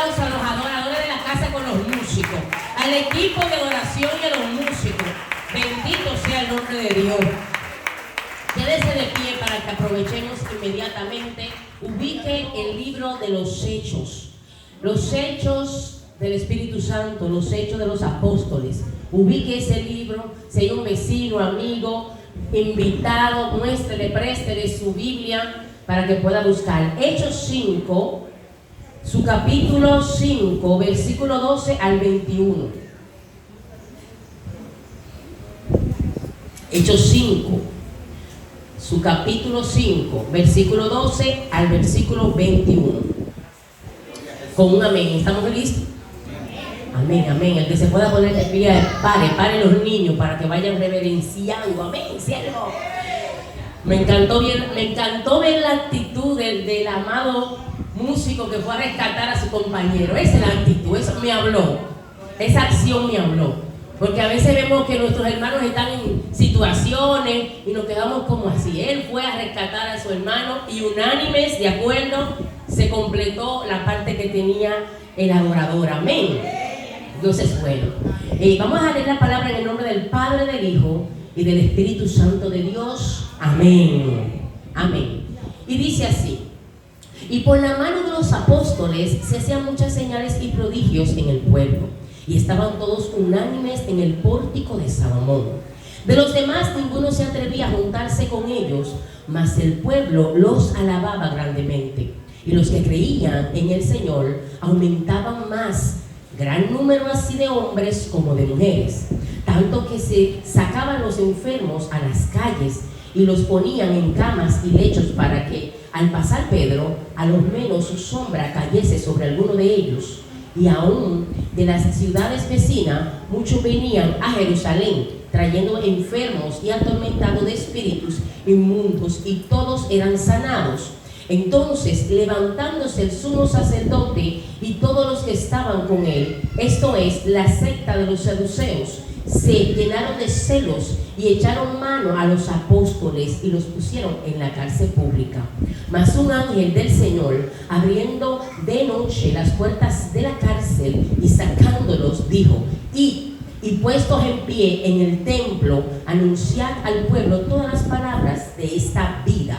aplauso a los adoradores de la casa con los músicos, al equipo de oración y a los músicos. Bendito sea el nombre de Dios. Quédese de pie para que aprovechemos inmediatamente. Ubique el libro de los Hechos del Espíritu Santo, los Hechos de los Apóstoles. Ubique ese libro, sea un vecino, amigo, invitado, muéstrele, préstele su Biblia para que pueda buscar. Hechos 5, su capítulo 5, versículo 12 al 21. Hechos 5, su capítulo 5, versículo 12 al versículo 21. Con un amén. ¿Estamos listos? Amén, amén. El que se pueda poner de pie, pare los niños para que vayan reverenciando. Amén, siervo. Me encantó ver la actitud del amado músico que fue a rescatar a su compañero. Esa es la actitud, eso me habló. Esa acción me habló. Porque a veces vemos que nuestros hermanos están en situaciones y nos quedamos como así. Él fue a rescatar a su hermano y unánimes, de acuerdo, se completó la parte que tenía el adorador. Amén. Entonces, bueno, vamos a leer la palabra en el nombre del Padre, del Hijo y del Espíritu Santo de Dios. Amén. Amén. Y dice así: y por la mano de los apóstoles se hacían muchas señales y prodigios en el pueblo, y estaban todos unánimes en el pórtico de Salomón. De los demás ninguno se atrevía a juntarse con ellos, mas el pueblo los alababa grandemente. Y los que creían en el Señor aumentaban más, gran número así de hombres como de mujeres, tanto que se sacaban los enfermos a las calles y los ponían en camas y lechos para que, al pasar Pedro, a lo menos su sombra cayese sobre alguno de ellos. Y aún de las ciudades vecinas muchos venían a Jerusalén, trayendo enfermos y atormentados de espíritus inmundos, y todos eran sanados. Entonces, levantándose el sumo sacerdote y todos los que estaban con él, esto es, la secta de los saduceos, se llenaron de celos y echaron mano a los apóstoles y los pusieron en la cárcel pública. Mas un ángel del Señor, abriendo de noche las puertas de la cárcel y sacándolos, dijo: y puestos en pie en el templo, anunciad al pueblo todas las palabras de esta vida.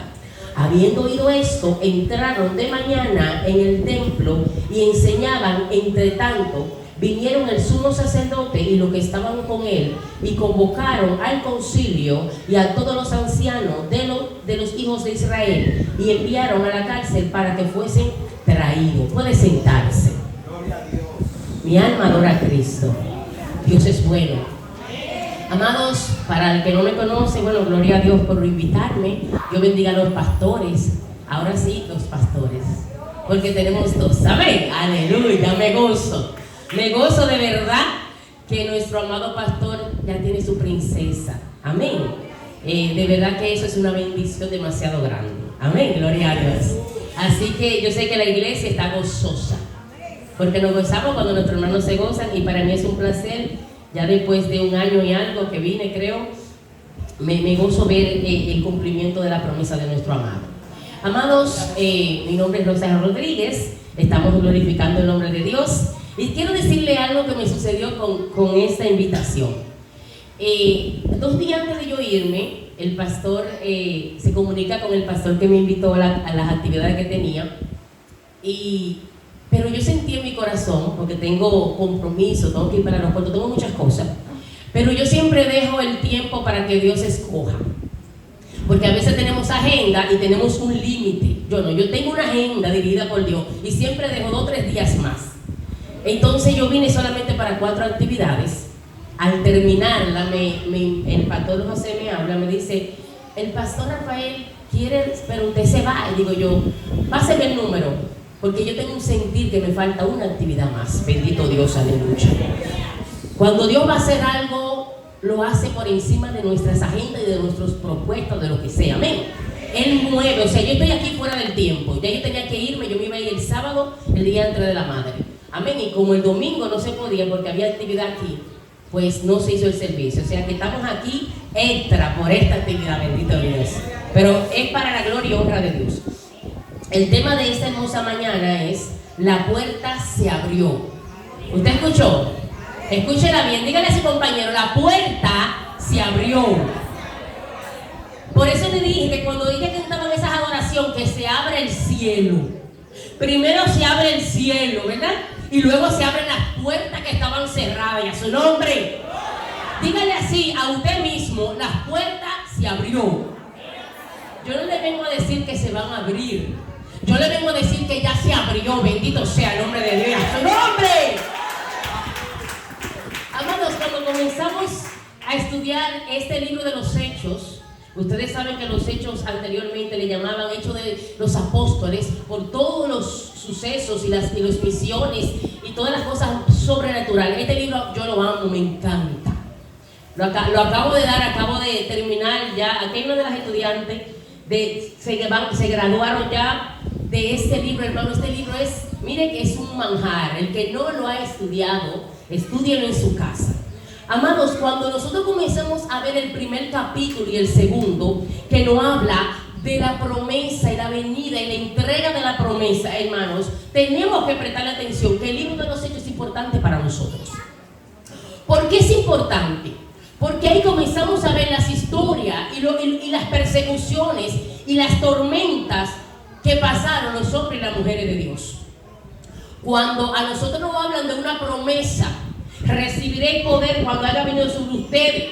Habiendo oído esto, entraron de mañana en el templo y enseñaban. Entre tanto, vinieron el sumo sacerdote y los que estaban con él, y convocaron al concilio y a todos los ancianos de los hijos de Israel, y enviaron a la cárcel para que fuesen traídos. Puede sentarse. Gloria a Dios. Mi alma adora a Cristo. Dios es bueno. Amados, para el que no me conoce, bueno, gloria a Dios por invitarme. Dios bendiga a los pastores. Ahora sí, los pastores, porque tenemos dos. Amén. Aleluya, me gozo. Me gozo de verdad que nuestro amado pastor ya tiene su princesa. Amén. De verdad que eso es una bendición demasiado grande. Amén, gloria a Dios. Así que yo sé que la iglesia está gozosa, porque nos gozamos cuando nuestros hermanos se gozan, y para mí es un placer. Ya después de un año y algo que vine, creo, me gozo ver el cumplimiento de la promesa de nuestro amado. Amados, mi nombre es Rosa Rodríguez. Estamos glorificando el nombre de Dios. Y quiero decirle algo que me sucedió con esta invitación. 2 días antes de yo irme, el pastor se comunica con el pastor que me invitó a las actividades que tenía. Pero yo sentí en mi corazón, porque tengo compromiso, tengo que ir para el aeropuerto, tengo muchas cosas. Pero yo siempre dejo el tiempo para que Dios escoja. Porque a veces tenemos agenda y tenemos un límite. Yo tengo una agenda dirigida por Dios y siempre dejo 2 o 3 días más. Entonces yo vine solamente para 4 actividades. Al terminarla, el pastor José me habla, me dice: el pastor Rafael quiere, pero usted se va. Y digo yo: páseme el número, porque yo tengo un sentir que me falta una actividad más. Bendito Dios, aleluya. Cuando Dios va a hacer algo, lo hace por encima de nuestras agendas y de nuestros propuestos, de lo que sea. Amén. Él mueve, o sea, yo estoy aquí fuera del tiempo. Ya yo tenía que irme, yo me iba a ir el sábado, el día antes de la madre. Amén. Y como el domingo no se podía porque había actividad aquí, pues no se hizo el servicio. O sea que estamos aquí extra por esta actividad, bendito Dios. Pero es para la gloria y honra de Dios. El tema de esta hermosa mañana es: la puerta se abrió. ¿Usted escuchó? Escúchela bien, dígale a su compañero, la puerta se abrió. Por eso le dije que cuando ella cantaba esas adoración, que se abre el cielo. Primero se abre el cielo, ¿verdad? Y luego se abren las puertas que estaban cerradas. Y a su nombre, dígale así a usted mismo, las puertas se abrió. Yo no le vengo a decir que se van a abrir. Yo le vengo a decir que ya se abrió. Bendito sea el nombre de Dios. ¡A su nombre! Amados, cuando comenzamos a estudiar este libro de los Hechos, ustedes saben que los Hechos anteriormente le llamaban Hechos de los Apóstoles por todos los sucesos y las misiones y todas las cosas sobrenaturales. Este libro yo lo amo, me encanta. Lo acabo de dar, acabo de terminar ya. Aquí hay una de las estudiantes se graduaron ya de este libro, hermano. Este libro es, mire que es un manjar. El que no lo ha estudiado, estúdielo en su casa. Amados, cuando nosotros comenzamos a ver el primer capítulo y el segundo, que nos habla de la promesa y la venida y la entrega de la promesa, hermanos, tenemos que prestarle atención que el libro de los Hechos es importante para nosotros. ¿Por qué es importante? Porque ahí comenzamos a ver las historias y las persecuciones y las tormentas que pasaron los hombres y las mujeres de Dios. Cuando a nosotros nos hablan de una promesa, recibiréis poder cuando haya venido sobre ustedes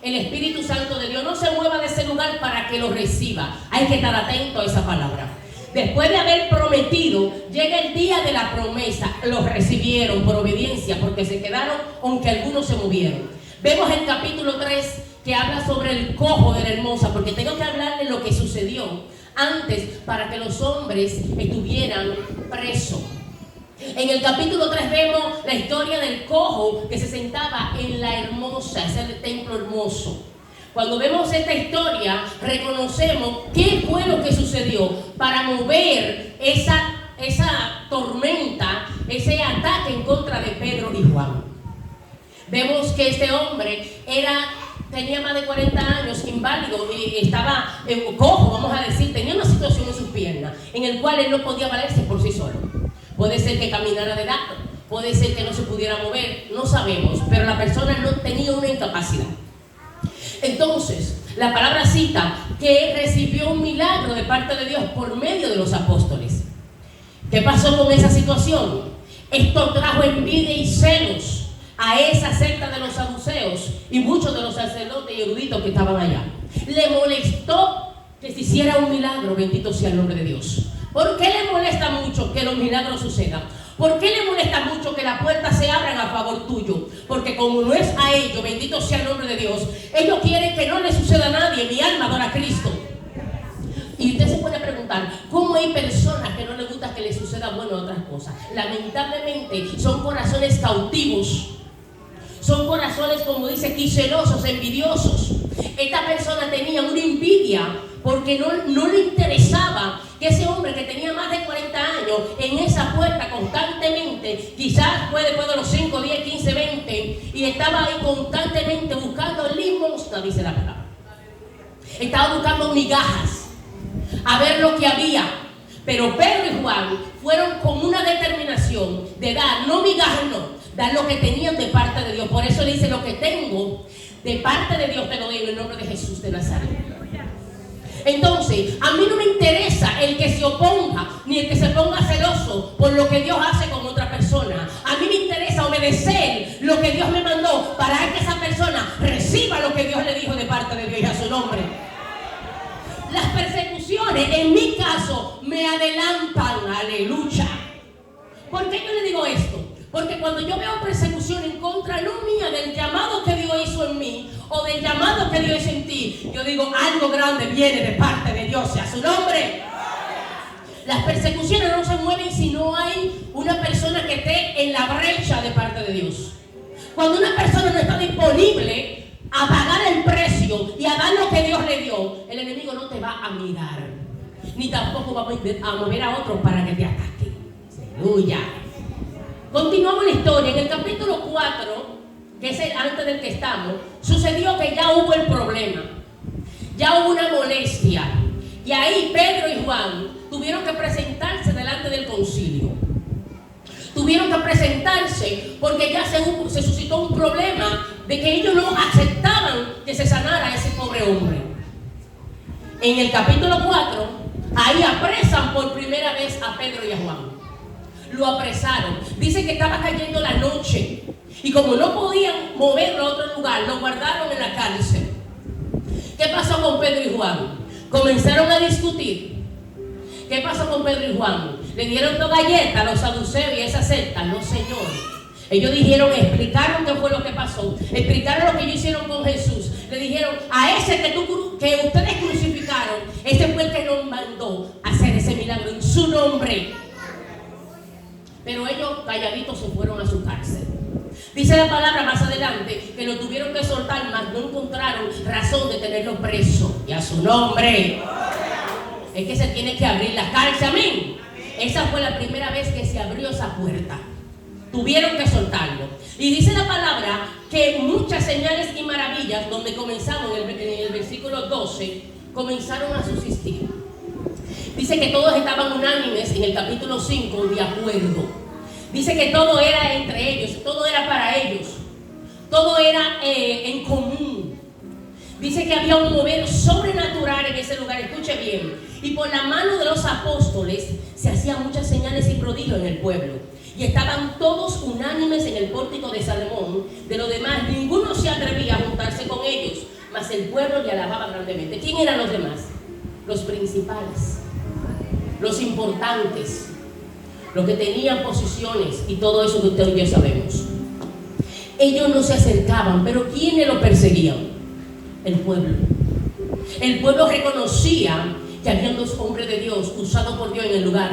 el Espíritu Santo de Dios. No se mueva de ese lugar para que lo reciba. Hay que estar atento a esa palabra. Después de haber prometido, llega el día de la promesa. Los recibieron por obediencia, porque se quedaron, aunque algunos se movieron. Vemos el capítulo 3 que habla sobre el cojo de la hermosa, porque tengo que hablar de lo que sucedió antes para que los hombres estuvieran presos. En el capítulo 3 vemos la historia del cojo que se sentaba en la hermosa, ese templo hermoso. Cuando vemos esta historia, reconocemos qué fue lo que sucedió para mover esa tormenta, ese ataque en contra de Pedro y Juan. Vemos que este hombre tenía más de 40 años, inválido, y estaba cojo, vamos a decir, tenía una situación en sus piernas en el cual él no podía valerse por sí solo. Puede ser que caminara de lado, puede ser que no se pudiera mover, no sabemos, pero la persona no tenía una incapacidad. Entonces, la palabra cita que recibió un milagro de parte de Dios por medio de los apóstoles. ¿Qué pasó con esa situación? Esto trajo envidia y celos a esa secta de los saduceos y muchos de los sacerdotes y eruditos que estaban allá. Le molestó que se hiciera un milagro, bendito sea el nombre de Dios. ¿Por qué le molesta mucho que los milagros sucedan? ¿Por qué le molesta mucho que las puertas se abran a favor tuyo? Porque como no es a ellos, bendito sea el nombre de Dios, ellos quieren que no le suceda a nadie. Mi alma adora a Cristo. Y usted se puede preguntar, ¿cómo hay personas que no les gusta que les suceda bueno a otras cosas? Lamentablemente son corazones cautivos. Son corazones, como dice aquí, celosos, envidiosos. Esta persona tenía una envidia porque no le interesaba que ese hombre que tenía más de 40 años en esa puerta constantemente, quizás fue después de los 5, 10, 15, 20, y estaba ahí constantemente buscando limosna, dice la palabra. Estaba buscando migajas, a ver lo que había. Pero Pedro y Juan fueron con una determinación de dar, no migajas, no, dar lo que tenían de parte de Dios. Por eso dice, lo que tengo de parte de Dios te lo doy en el nombre de Jesús de Nazaret. Entonces, a mí no me interesa el que se oponga, ni el que se ponga celoso por lo que Dios hace con otra persona. A mí me interesa obedecer lo que Dios me mandó para que esa persona reciba lo que Dios le dijo de parte de Dios y a su nombre. Las persecuciones, en mi caso, me adelantan, aleluya. ¿Por qué yo le digo esto? Porque cuando yo veo persecución en contra, no mía, del llamado que Dios hizo en mí, o del llamado que Dios hizo en ti, yo digo, algo grande viene de parte de Dios, y a su nombre. Las persecuciones no se mueven si no hay una persona que esté en la brecha de parte de Dios. Cuando una persona no está disponible a pagar el precio y a dar lo que Dios le dio, el enemigo no te va a mirar, ni tampoco va a mover a otros para que te ataque. Aleluya. Continuamos la historia. En el capítulo 4, que es el antes del que estamos, sucedió que ya hubo el problema, ya hubo una molestia, y ahí Pedro y Juan tuvieron que presentarse delante del concilio. tuvieron que presentarse porque ya se suscitó un problema de que ellos no aceptaban que se sanara a ese pobre hombre. En el capítulo 4, ahí apresan por primera vez a Pedro y a Juan. Lo apresaron. Dice que estaba cayendo la noche y como no podían moverlo a otro lugar, lo guardaron en la cárcel. ¿Qué pasó con Pedro y Juan? Comenzaron a discutir. ¿Qué pasó con Pedro y Juan? Le dieron dos galletas a los saduceos y esa secta. No, señor. Ellos dijeron, explicaron qué fue lo que pasó, explicaron lo que ellos hicieron con Jesús. Le dijeron, a ese que ustedes crucificaron, ese fue el que nos mandó a hacer ese milagro en su nombre. Pero ellos calladitos se fueron a su cárcel. Dice la palabra más adelante que lo tuvieron que soltar, mas no encontraron razón de tenerlo preso. Y a su nombre. Es que se tiene que abrir la cárcel, amén. Esa fue la primera vez que se abrió esa puerta. Tuvieron que soltarlo. Y dice la palabra que muchas señales y maravillas, donde comenzamos en el versículo 12, comenzaron a subsistir. Dice que todos estaban unánimes en el capítulo 5 de acuerdo. Dice que todo era entre ellos, todo era para ellos, todo era en común. Dice que había un mover sobrenatural en ese lugar, escuche bien. Y por la mano de los apóstoles se hacían muchas señales y prodigios en el pueblo. Y estaban todos unánimes en el pórtico de Salomón. De lo demás, ninguno se atrevía a juntarse con ellos, mas el pueblo le alababa grandemente. ¿Quién eran los demás? Los principales, los importantes, los que tenían posiciones y todo eso que usted y yo sabemos. Ellos no se acercaban, pero ¿quiénes lo perseguían? El pueblo. El pueblo reconocía que habían dos hombres de Dios usados por Dios en el lugar.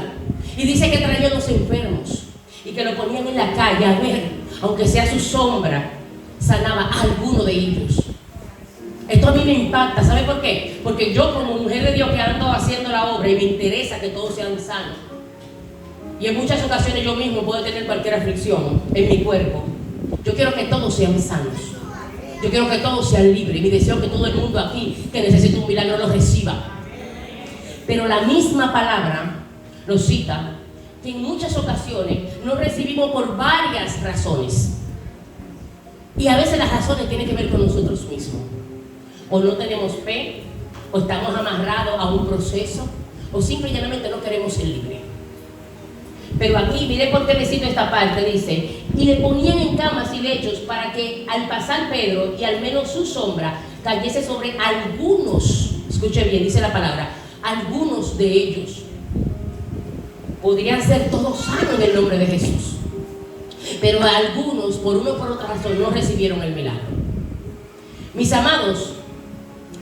Y dice que traían los enfermos y que lo ponían en la calle a ver, aunque sea su sombra, sanaba a alguno de ellos. Esto a mí me impacta, ¿sabe por qué? Porque yo como mujer de Dios que ando haciendo la obra y me interesa que todos sean sanos. Y en muchas ocasiones yo mismo puedo tener cualquier aflicción en mi cuerpo. Yo quiero que todos sean sanos. Yo quiero que todos sean libres. Mi deseo es que todo el mundo aquí que necesita un milagro lo reciba. Pero la misma palabra nos cita que en muchas ocasiones no recibimos por varias razones. Y a veces las razones tienen que ver con nosotros mismos. O no tenemos fe, o estamos amarrados a un proceso, o simple y llanamente no queremos ser libres. Pero aquí, mire por qué le cito esta parte, dice, y le ponían en camas y lechos para que al pasar Pedro y al menos su sombra cayese sobre algunos, escuche bien, dice la palabra, algunos de ellos. Podrían ser todos sanos en el nombre de Jesús, pero algunos, por una o por otra razón, no recibieron el milagro. Mis amados,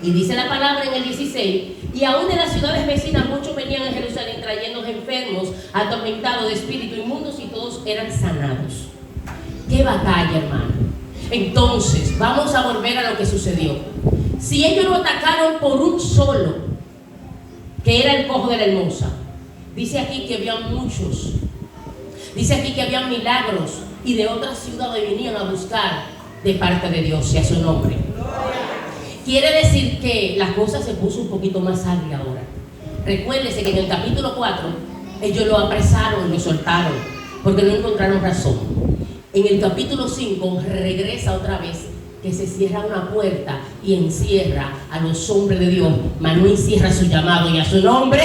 y dice la palabra en el 16, y aún de las ciudades vecinas muchos venían a Jerusalén trayendo enfermos, atormentados de espíritu inmundos, y todos eran sanados. ¡Qué batalla, hermano! Entonces, vamos a volver a lo que sucedió. Si ellos lo atacaron por un solo, que era el cojo de la hermosa, dice aquí que había muchos. Dice aquí que había milagros, y de otras ciudades venían a buscar de parte de Dios, y a su nombre. Quiere decir que la cosa se puso un poquito más agria ahora. Recuérdese que en el capítulo 4 ellos lo apresaron y lo soltaron porque no encontraron razón. En el capítulo 5 regresa otra vez que se cierra una puerta y encierra a los hombres de Dios, mas no encierra su llamado y a su nombre.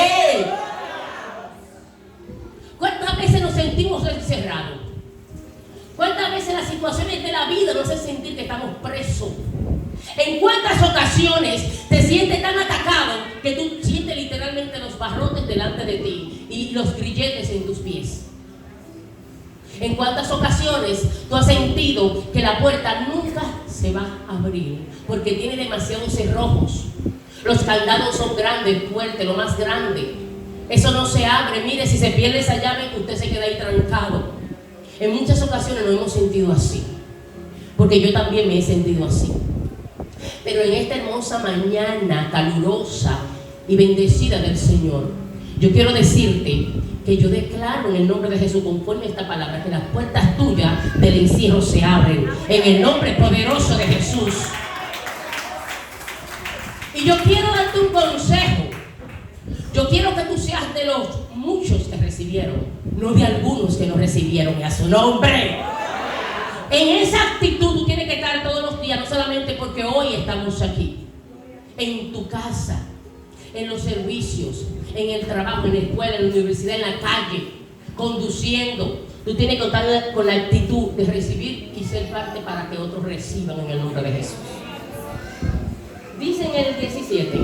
¿Cuántas veces nos sentimos encerrados? ¿Cuántas veces las situaciones de la vida nos hacen sentir que estamos presos? ¿En cuántas ocasiones te sientes tan atacado que tú sientes literalmente los barrotes delante de ti y los grilletes en tus pies? ¿En cuántas ocasiones tú has sentido que la puerta nunca se va a abrir porque tiene demasiados cerrojos? Los candados son grandes, fuertes, lo más grande. Eso no se abre. Mire, si se pierde esa llave, usted se queda ahí trancado. En muchas ocasiones nos hemos sentido así, porque yo también me he sentido así. Pero en esta hermosa mañana calurosa y bendecida del Señor, yo quiero decirte que yo declaro en el nombre de Jesús, conforme a esta palabra, que las puertas tuyas del encierro se abren en el nombre poderoso de Jesús. Y yo quiero darte un consejo. Yo quiero que tú seas de los muchos que recibieron, no de algunos que no recibieron, y a su nombre. En esa actitud tú tienes que estar todos los días, no solamente porque hoy estamos aquí, en tu casa, en los servicios, en el trabajo, en la escuela, en la universidad, en la calle, conduciendo. Tú tienes que estar con la actitud de recibir y ser parte para que otros reciban en el nombre de Jesús. Dice en el 17,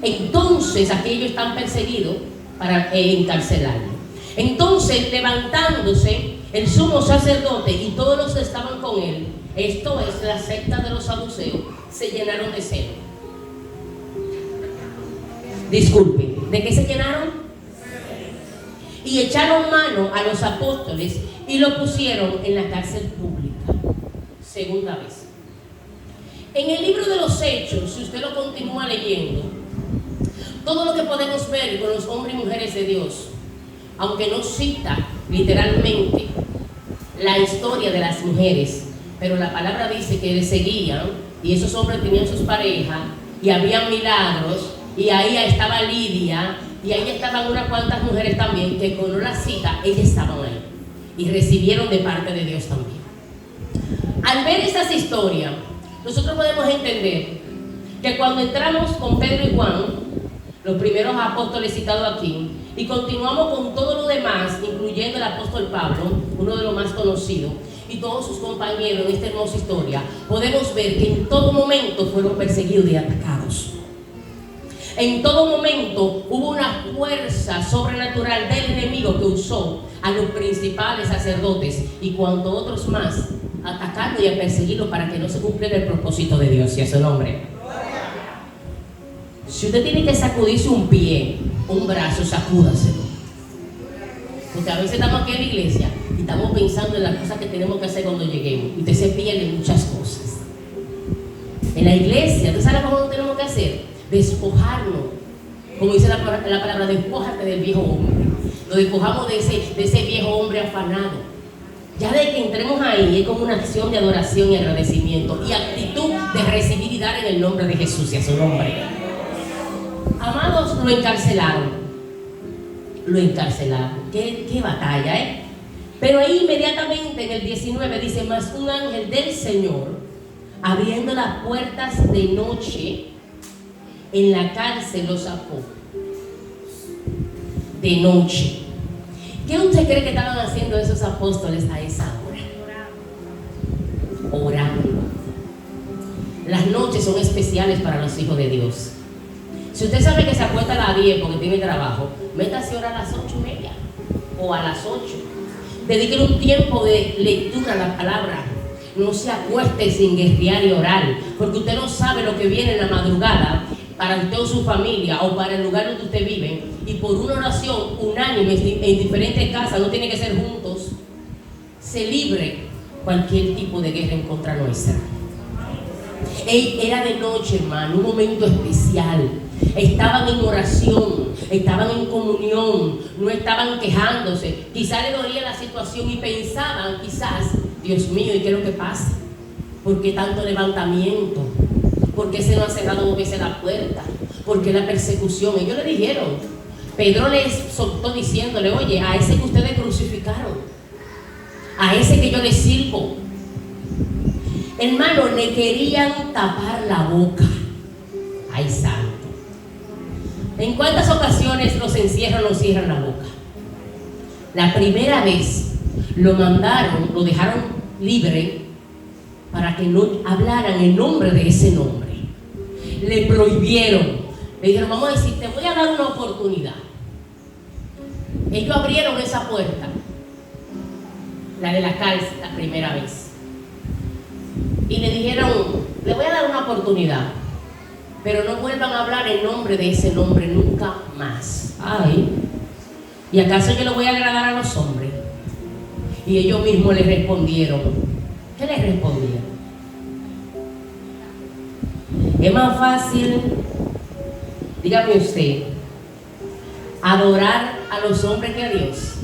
entonces aquellos están perseguidos para encarcelarlo. Entonces, levantándose el sumo sacerdote y todos los que estaban con él, esto es la secta de los saduceos, se llenaron de celo. Disculpen, ¿de qué se llenaron? Y echaron mano a los apóstoles y lo pusieron en la cárcel pública. Segunda vez. En el libro de los Hechos, si usted lo continúa leyendo, todo lo que podemos ver con los hombres y mujeres de Dios, aunque no cita literalmente la historia de las mujeres, pero la palabra dice que les seguían y esos hombres tenían sus parejas y había milagros, y ahí estaba Lidia, y ahí estaban unas cuantas mujeres también que con una cita, ellas estaban ahí y recibieron de parte de Dios también. Al ver estas historias, nosotros podemos entender que cuando entramos con Pedro y Juan, los primeros apóstoles citados aquí, y continuamos con todo lo demás, incluyendo el apóstol Pablo, uno de los más conocidos, y todos sus compañeros en esta hermosa historia, podemos ver que en todo momento fueron perseguidos y atacados. En todo momento hubo una fuerza sobrenatural del enemigo que usó a los principales sacerdotes y cuantos otros más, atacando y a perseguirlos para que no se cumpliera el propósito de Dios y a su nombre. Si usted tiene que sacudirse un pie, un brazo, sacúdaselo. Porque a veces estamos aquí en la iglesia y estamos pensando en las cosas que tenemos que hacer cuando lleguemos. Y usted se pierde muchas cosas. En la iglesia, ¿tú sabes cómo tenemos que hacer? Despojarnos, como dice la palabra, despójate del viejo hombre. Nos despojamos de ese viejo hombre afanado. Ya de que entremos ahí es como una acción de adoración y agradecimiento y actitud de recibir y dar en el nombre de Jesús y a su nombre. Amados, lo encarcelaron. Qué batalla, ¿eh? Pero ahí inmediatamente en el 19 dice, mas un ángel del Señor, abriendo las puertas de noche en la cárcel, los sacó de noche. ¿Qué usted cree que estaban haciendo esos apóstoles a esa hora? Orando. Las noches son especiales para los hijos de Dios. Si usted sabe que se acuesta a las 10 porque tiene trabajo, métase a orar a las 8:30 o a las 8. Dedíquele un tiempo de lectura a la palabra. No se acueste sin guerrear y orar, porque usted no sabe lo que viene en la madrugada para usted o su familia o para el lugar donde usted vive, y por una oración unánime en diferentes casas, no tiene que ser juntos, se libre cualquier tipo de guerra en contra nuestra. Era de noche, hermano, un momento especial. Estaban en oración, estaban en comunión, no estaban quejándose. Quizás le dolía la situación y pensaban, quizás, Dios mío, ¿y qué es lo que pasa? ¿Por qué tanto levantamiento? ¿Por qué se nos ha cerrado 2 veces la puerta? ¿Por qué la persecución? Ellos le dijeron, Pedro les soltó diciéndole, oye, a ese que ustedes crucificaron, a ese que yo les sirvo, hermano, le querían tapar la boca. Ay, santo. ¿En cuántas ocasiones los encierran, los cierran la boca? La primera vez lo mandaron, lo dejaron libre para que no hablaran el nombre de ese nombre. Le prohibieron. Le dijeron, vamos a decir, te voy a dar una oportunidad. Ellos abrieron esa puerta, la de la cárcel, la primera vez. Y le dijeron, le voy a dar una oportunidad, pero no vuelvan a hablar el nombre de ese nombre nunca más. Ay, ¿y acaso yo le voy a agradar a los hombres? Y ellos mismos le respondieron. ¿Qué le respondieron? Es más fácil, dígame usted, adorar a los hombres que a Dios.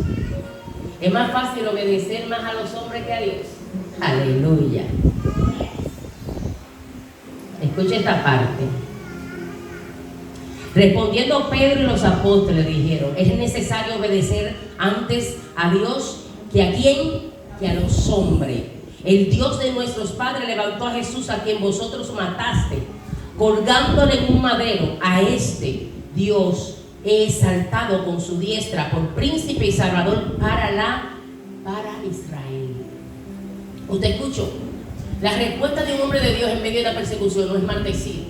Es más fácil obedecer más a los hombres que a Dios. Aleluya. Escuche esta parte. Respondiendo Pedro y los apóstoles dijeron: es necesario obedecer antes a Dios que a quién, que a los hombres. El Dios de nuestros padres levantó a Jesús, a quien vosotros mataste, colgándole en un madero. A este Dios he exaltado con su diestra por príncipe y salvador para Israel. ¿Usted escuchó? La respuesta de un hombre de Dios en medio de la persecución no es maldecir.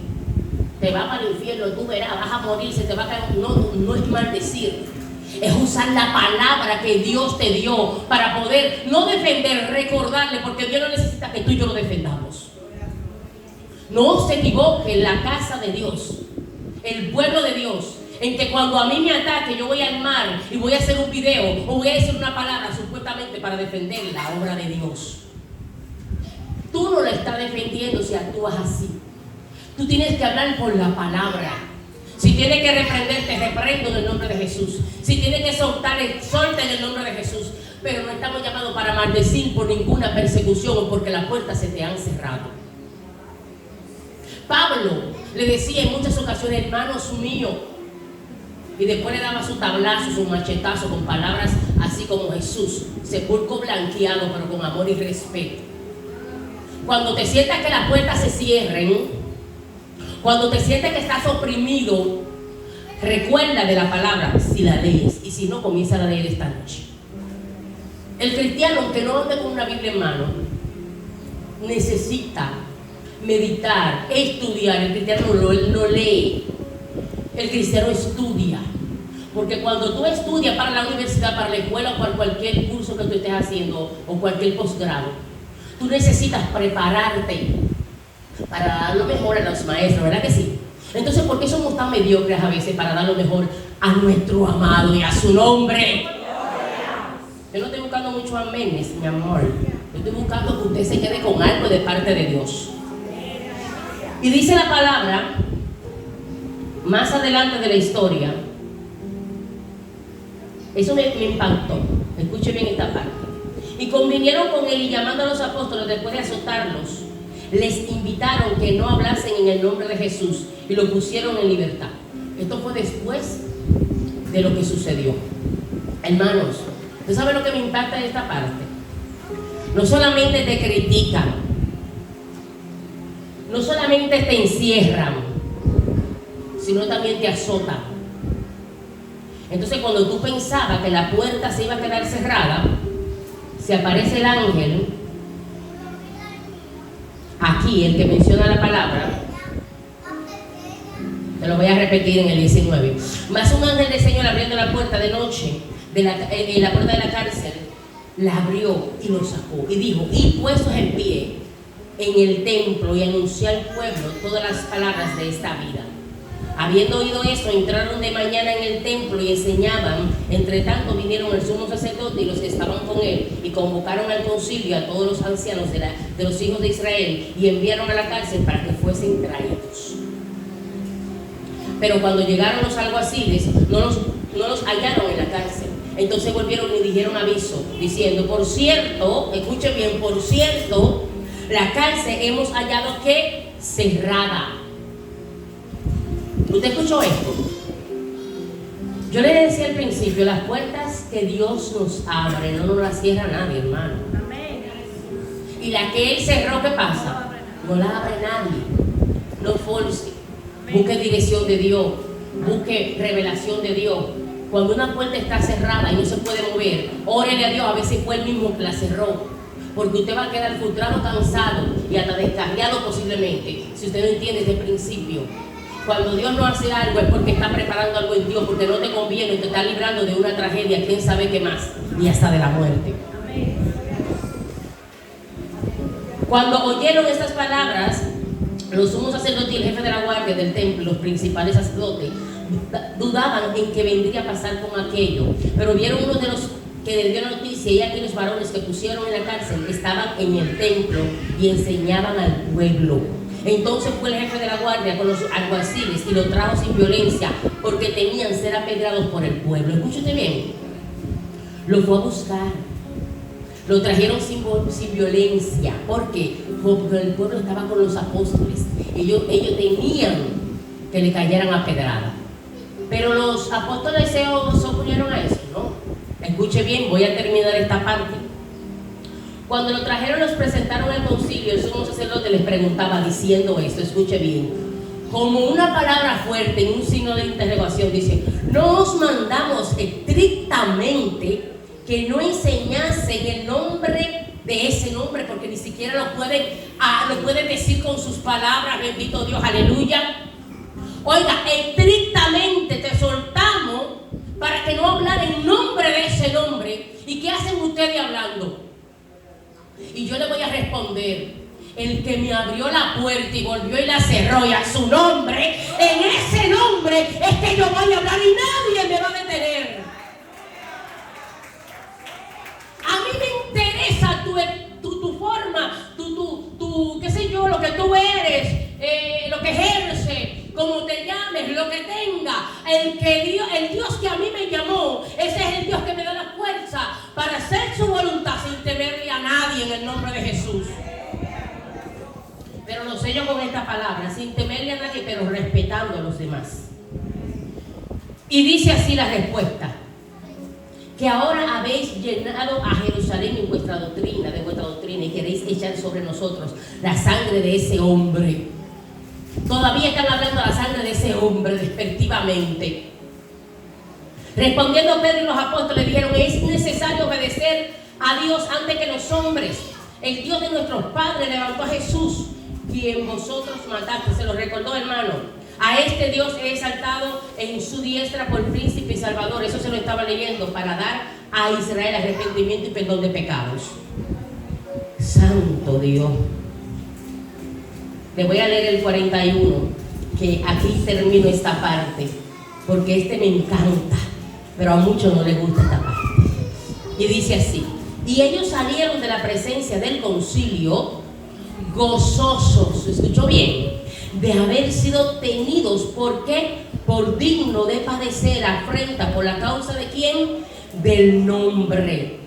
Te va para el infierno, tú verás, vas a morir, se te va a caer. No es maldecir. Es usar la palabra que Dios te dio para poder no defender, recordarle, porque Dios no necesita que tú y yo lo defendamos. No se equivoque en la casa de Dios, el pueblo de Dios, en que cuando a mí me ataque yo voy al mar y voy a hacer un video o voy a decir una palabra supuestamente para defender la obra de Dios. Tú no la estás defendiendo si actúas así. Tú tienes que hablar por la palabra. Si tienes que reprenderte, reprendo en el nombre de Jesús. Si tienes que soltar, suelta en el nombre de Jesús. Pero no estamos llamados para maldecir por ninguna persecución o porque las puertas se te han cerrado. Pablo le decía en muchas ocasiones: hermanos míos, y después le daba su tablazo, su machetazo con palabras así como Jesús, sepulcro blanqueado pero con amor y respeto. Cuando te sientas que las puertas se cierren, cuando te sientes que estás oprimido, recuerda de la palabra si la lees, y si no, comienza a leer esta noche. El cristiano que no ande con una Biblia en mano necesita meditar, estudiar. El cristiano no lee, el cristiano estudia. Porque cuando tú estudias para la universidad, para la escuela o para cualquier curso que tú estés haciendo o cualquier posgrado, tú necesitas prepararte para dar lo mejor a los maestros, ¿verdad que sí? Entonces, ¿por qué somos tan mediocres a veces para dar lo mejor a nuestro amado y a su nombre? Yo no estoy buscando muchos amenes, mi amor. Yo estoy buscando que usted se quede con algo de parte de Dios. Y dice la palabra, más adelante de la historia, eso me impactó. Escuche bien esta parte. Y convinieron con él, y llamando a los apóstoles después de azotarlos, les invitaron que no hablasen en el nombre de Jesús y lo pusieron en libertad. Esto fue después de lo que sucedió. Hermanos, ¿usted sabe lo que me impacta de esta parte? No solamente te critican, no solamente te encierran, sino también te azotan. Entonces, cuando tú pensabas que la puerta se iba a quedar cerrada, se aparece el ángel, aquí el que menciona la palabra, te lo voy a repetir en el 19. Mas un ángel del Señor, abriendo la puerta de noche, en la puerta de la cárcel, la abrió y lo sacó y dijo: y puestos en pie en el templo y anunciar al pueblo todas las palabras de esta vida. Habiendo oído eso, entraron de mañana en el templo y enseñaban. Entre tanto vinieron el sumo sacerdote y los que estaban con él, y convocaron al concilio a todos los ancianos de los hijos de Israel, y enviaron a la cárcel para que fuesen traídos. Pero cuando llegaron los alguaciles, no los hallaron en la cárcel. Entonces volvieron y dijeron aviso, diciendo: por cierto, escuche bien, por cierto, la cárcel hemos hallado que cerrada. ¿Usted escuchó esto? Yo le decía al principio, las puertas que Dios nos abre no nos las cierra nadie, hermano. Y la que Él cerró, ¿qué pasa? No la abre nadie. No force. Busque dirección de Dios. Busque revelación de Dios. Cuando una puerta está cerrada y no se puede mover, órele a Dios a ver si fue Él mismo que la cerró. Porque usted va a quedar frustrado, cansado y hasta descarriado posiblemente, si usted no entiende desde el principio. Cuando Dios no hace algo es porque está preparando algo en Dios, porque no te conviene, te está librando de una tragedia, quién sabe qué más, y hasta de la muerte. Cuando oyeron estas palabras, los sumos sacerdotes y el jefe de la guardia del templo, los principales sacerdotes, dudaban en que vendría a pasar con aquello, pero vieron uno de los que les dio la noticia, y aquí los varones que pusieron en la cárcel estaban en el templo y enseñaban al pueblo. Entonces fue el jefe de la guardia con los alguaciles y los trajo sin violencia, porque temían ser apedreados por el pueblo. Escúchate bien, lo fue a buscar, lo trajeron sin violencia. ¿Por qué? Porque el pueblo estaba con los apóstoles. Ellos temían que le cayeran a pedrada. Pero los apóstoles se opusieron a eso, ¿no? Escuche bien, voy a terminar esta parte. Cuando lo trajeron, los presentaron al concilio. El sumo sacerdote les preguntaba diciendo esto, escuche bien, como una palabra fuerte, en un signo de interrogación, dice: no os mandamos estrictamente que no enseñasen el nombre de ese nombre, porque ni siquiera lo pueden decir con sus palabras, bendito Dios, aleluya. Oiga, estrictamente te soltamos para que no hablar en nombre de ese nombre. ¿Y qué hacen ustedes hablando? Y yo le voy a responder: el que me abrió la puerta y volvió y la cerró, y a su nombre, en ese nombre es que yo voy a hablar y nadie me va a detener. A mí me interesa tu forma, tu qué sé yo, lo que tú eres, lo que ejerces, como te llames, lo que tenga. El Dios que a mí me llamó, ese es el Dios que me da la fuerza para hacer su voluntad sin temerle a nadie, en el nombre de Jesús. Pero lo sello con esta palabra: sin temerle a nadie, pero respetando a los demás. Y dice así la respuesta: que ahora habéis llenado a Jerusalén en vuestra doctrina, y queréis echar sobre nosotros la sangre de ese hombre. Todavía están hablando de la sangre de ese hombre despectivamente. Respondiendo Pedro y los apóstoles dijeron: es necesario obedecer a Dios antes que los hombres. El Dios de nuestros padres levantó a Jesús, quien vosotros mataste. Se lo recordó, hermano. A este Dios he exaltado en su diestra por príncipe y salvador. Eso se lo estaba leyendo, para dar a Israel arrepentimiento y perdón de pecados. Santo Dios. Le voy a leer el 41, que aquí termino esta parte, porque este me encanta, pero a muchos no les gusta esta parte. Y dice así: y ellos salieron de la presencia del concilio gozosos, ¿escuchó bien?, de haber sido tenidos, ¿por qué?, por digno de padecer afrenta por la causa de ¿quién? Del nombre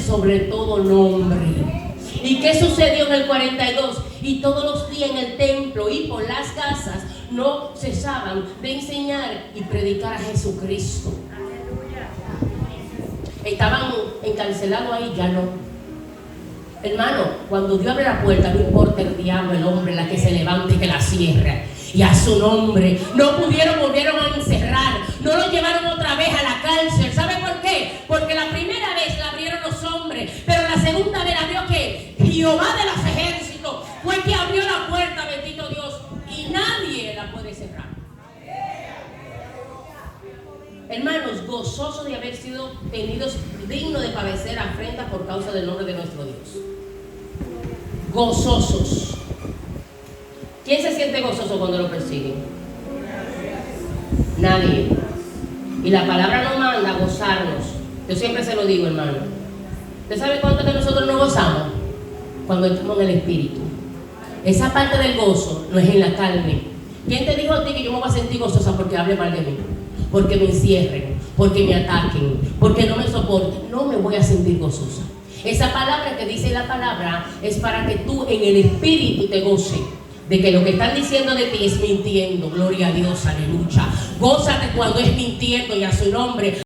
sobre todo nombre. ¿Y qué sucedió en el 42? Y todos los días en el templo y por las casas no cesaban de enseñar y predicar a Jesucristo. Estaban encarcelados ahí, ya no. Hermano, cuando Dios abre la puerta, no importa el diablo, el hombre, la que se levante y que la cierre. Y a su nombre, no volvieron a encerrar, no lo llevaron otra vez a la cárcel. ¿Sabe por qué? Porque la primera vez la abrieron los hombres, pero la segunda vez la abrió ¿qué? Jehová de los ejércitos. Fue que abrió la puerta, bendito Dios, y nadie la puede cerrar. Hermanos, gozosos de haber sido tenidos dignos de padecer afrenta por causa del nombre de nuestro Dios. Gozosos. ¿Quién se siente gozoso cuando lo persiguen? Nadie. Y la palabra nos manda a gozarnos. Yo siempre se lo digo, hermano. ¿Usted sabe cuánto que nosotros nos gozamos? Cuando estamos en el Espíritu. Esa parte del gozo no es en la carne. ¿Quién te dijo a ti que yo me voy a sentir gozosa porque hable mal de mí? Porque me encierren, porque me ataquen, porque no me soporten. No me voy a sentir gozosa. Esa palabra que dice la palabra es para que tú en el Espíritu te goces de que lo que están diciendo de ti es mintiendo. Gloria a Dios, aleluya. Gózate cuando es mintiendo, y a su nombre.